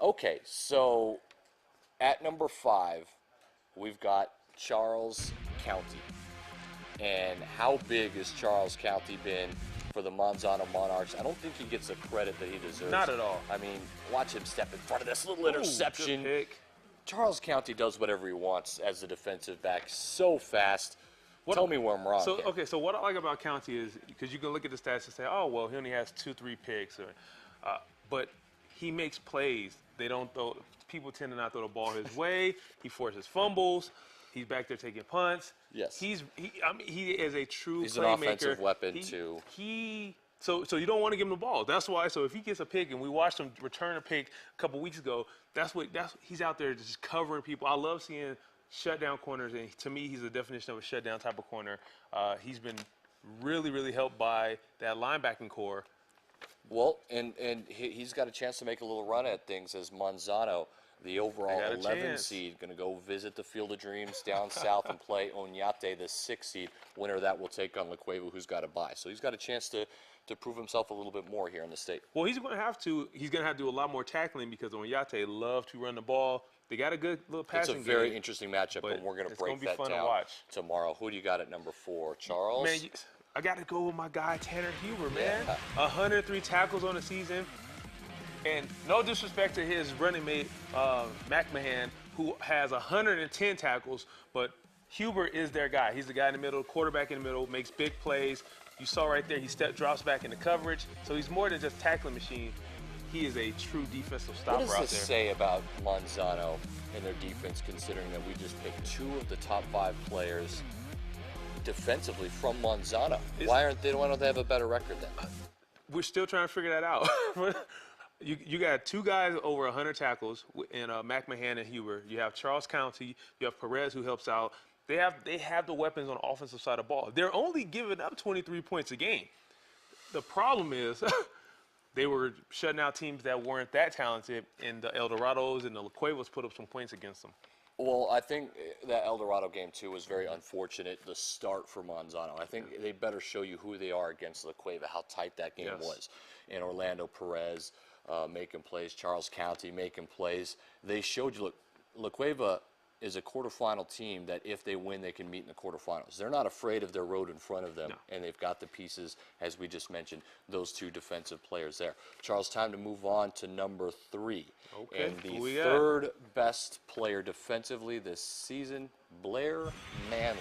Okay, so at number 5, we've got Charles County. And how big has Charles County been for the Monsanto Monarchs? I don't think he gets the credit that he deserves. Not at all. I mean, watch him step in front of this little interception. Good pick. Charles County does whatever he wants as a defensive back so fast. Tell me where I'm wrong. So, okay, so what I like about County is because you can look at the stats and say, oh, well, he only has 2-3 picks. But he makes plays. They don't throw. People tend to not throw the ball his way. He forces fumbles. He's back there taking punts. Yes. He is a true He's playmaker. an offensive weapon, too. So you don't want to give him the ball. That's why. So if he gets a pick, and we watched him return a pick a couple weeks ago, he's out there just covering people. I love seeing shutdown corners, and to me, he's the definition of a shutdown type of corner. He's been really, really helped by that linebacking core. Well, and he's got a chance to make a little run at things as Monsanto, the overall 11 seed, going to go visit the Field of Dreams down south and play Oñate, the 6 seed. Winner of that will take on La Cueva, who's got a bye. So he's got a chance to prove himself a little bit more here in the state. Well, he's going to have to do a lot more tackling because Oñate love to run the ball. They got a good little passing game. It's a very interesting matchup, and we're going to break that down tomorrow. Who do you got at number 4? Charles? Man, I got to go with my guy, Tanner Huber, man. 103 tackles on the season. And no disrespect to his running mate, McMahon, who has 110 tackles, but Huber is their guy. He's the guy in the middle, quarterback in the middle, makes big plays. You saw right there, he drops back into coverage. So he's more than just tackling machine. He is a true defensive stopper out there. What does this say about Monsanto and their defense, considering that we just picked 2 of the top 5 players defensively from Monsanto? Why don't they have a better record then? We're still trying to figure that out. You got 2 guys over 100 tackles in McMahon and Huber. You have Charles County. You have Perez, who helps out. They have the weapons on the offensive side of the ball. They're only giving up 23 points a game. The problem is they were shutting out teams that weren't that talented, and the El Dorados and the La Cuevas put up some points against them. Well, I think that El Dorado game, too, was very unfortunate, the start for Monsanto. I think they better show you who they are against La Cueva, how tight that game was. And Orlando Perez making plays, Charles County making plays. They showed you, look, La Cueva is a quarterfinal team that if they win, they can meet in the quarterfinals. They're not afraid of their road in front of them, and they've got the pieces, as we just mentioned, those 2 defensive players there. Charles, time to move on to number 3. Okay. And the 3rd best player defensively this season, Blair Manley.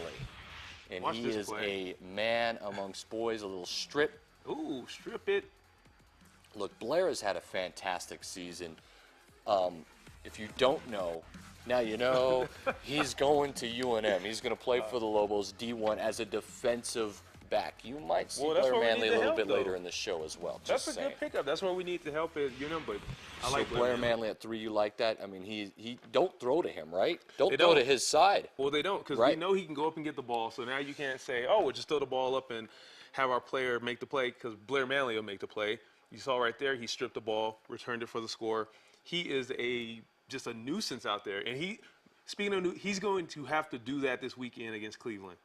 And he is a man amongst boys, a little strip. Ooh, strip it. Look, Blair has had a fantastic season. If you don't know, now you know. He's going to UNM. He's going to play for the Lobos D1 as a defensive back. You might see Blair Manley a little bit later in the show as well. That's a good pickup. That's where we need to help at UNM. But I like Blair Manley at 3. You like that? I mean, he don't throw to him, right? Don't throw to his side. Well, they don't, because we know he can go up and get the ball. So now you can't say, oh, we'll just throw the ball up and have our player make the play, because Blair Manley will make the play. You saw right there, he stripped the ball, returned it for the score. He is just a nuisance out there. And speaking of he's going to have to do that this weekend against Cleveland.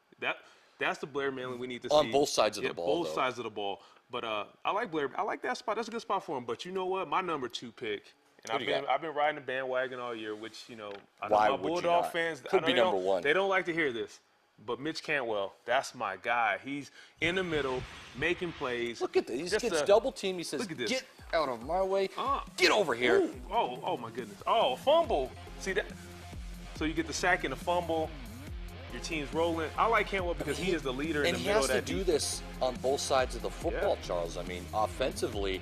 That's the Blair Manley we need to see. On both sides of the ball, both sides of the ball. But I like Blair. I like that spot. That's a good spot for him. But you know what? My number 2 pick, and I've been riding the bandwagon all year, which, I know my Bulldog fans, could be number 1. They don't like to hear this. But Mitch Cantwell, that's my guy. He's in the middle, making plays. Look at this. He gets double teamed. He says, get out of my way. Get over here. Ooh. Oh, my goodness. Oh, fumble. See that? So you get the sack and the fumble. Your team's rolling. I like Cantwell because he is the leader in the middle of that. And he has to do this on both sides of the football, Charles. I mean, offensively,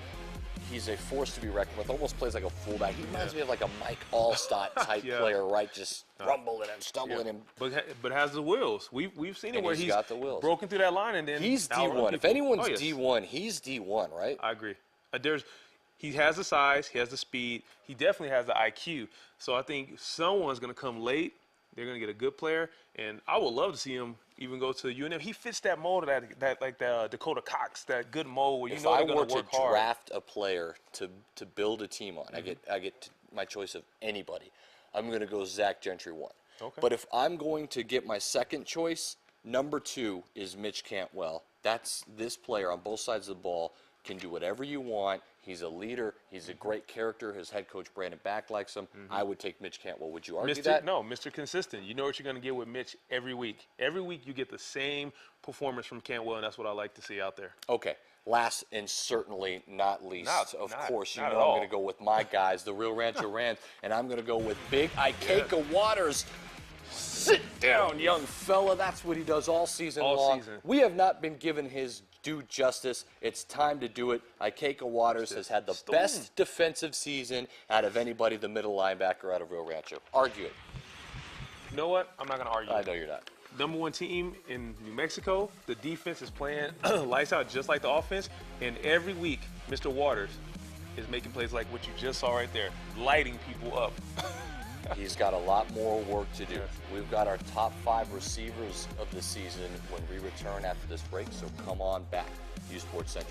he's a force to be reckoned with. Almost plays like a fullback. He reminds me of like a Mike Allstott type player, right? Just rumbling and stumbling and. But has the wheels. We've seen it where he's got the wheels. Broken through that line and then he's D1. If anyone's D1, he's D1, right? I agree. He has the size. He has the speed. He definitely has the IQ. So I think someone's going to come late. They're going to get a good player, and I would love to see him even go to UNM. He fits that mold, that like the Dakota Cox, that good mold where they're going to work hard. If I were to draft a player to build a team on, I get my choice of anybody. I'm going to go Zach Gentry 1. Okay. But if I'm going to get my second choice, number 2 is Mitch Cantwell. That's this player on both sides of the ball, can do whatever you want. He's a leader. He's a great character. His head coach, Brandon Back, likes him. I would take Mitch Cantwell. Would you argue that? No, Mr. Consistent. You know what you're going to get with Mitch every week. Every week you get the same performance from Cantwell, and that's what I like to see out there. Okay. Last and certainly not least, of course, you not know at I'm all. going to go with my guys, the Real Rancho Rams, and I'm going to go with Big Ikeika Waters. Sit down, young fella. That's what he does all season long. We have not been given his due justice. It's time to do it. Ikeika Waters has had the best defensive season out of anybody, the middle linebacker out of Real Rancho. Argue it. You know what? I'm not going to argue. I know you're not. Number 1 team in New Mexico. The defense is playing lights out just like the offense. And every week, Mr. Waters is making plays like what you just saw right there, lighting people up. He's got a lot more work to do. We've got our top 5 receivers of the season when we return after this break, so come on back. uSports Central.